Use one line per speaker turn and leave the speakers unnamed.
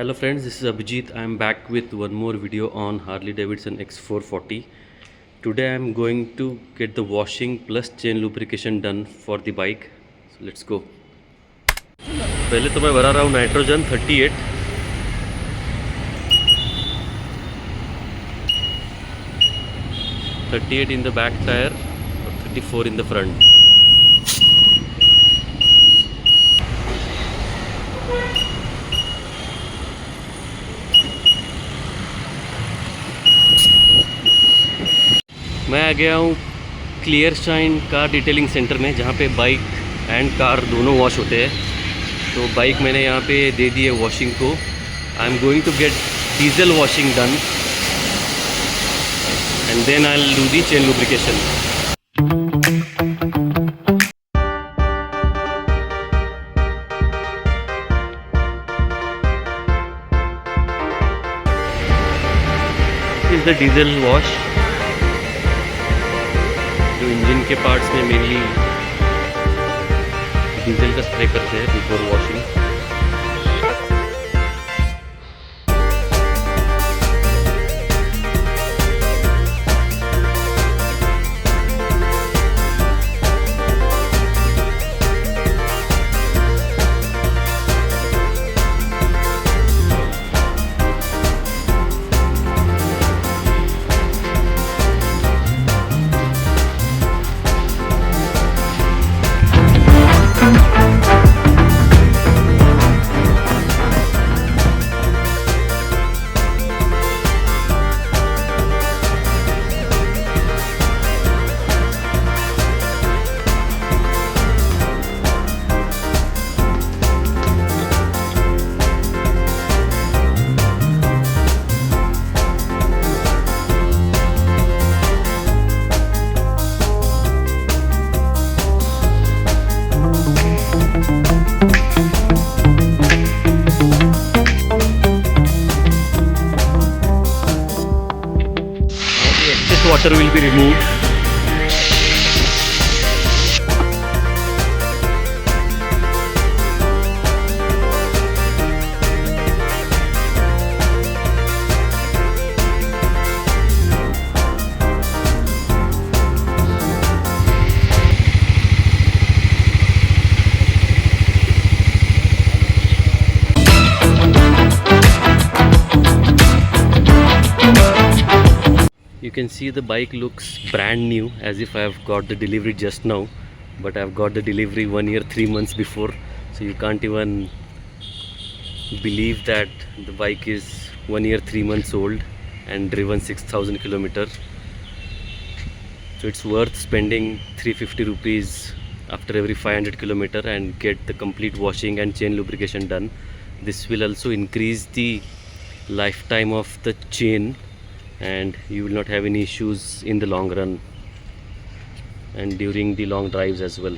Hello friends, this is Abhijit. I am back with one more video on Harley Davidson X440. Today I am going to get the washing plus chain lubrication done for the bike. So let's go. पहले तो मैं भरा रहा हूँ nitrogen 38. in the back tire or 34 in the front. मैं आ गया हूँ clear shine car detailing centre में, जहाँ पे बाइक एंड कार दोनों वॉश होते हैं. तो बाइक मैंने यहाँ पे दे दी है वॉशिंग को. I am going to get diesel washing done and then I will do the chain lubrication. Is the diesel wash. जो इंजन के पार्ट्स में मेनली डीजल का स्प्रे करते हैं before washing. Water will be removed. You can see the bike looks brand new, as if I have got the delivery just now, but I have got the delivery 1 year 3 months before, so you can't even believe that the bike is 1 year 3 months old and driven 6,000 kilometers. So it's worth spending 350 rupees after every 500 kilometer and get the complete washing and chain lubrication done. This will also increase the lifetime of the chain and you will not have any issues in the long run and during the long drives as well.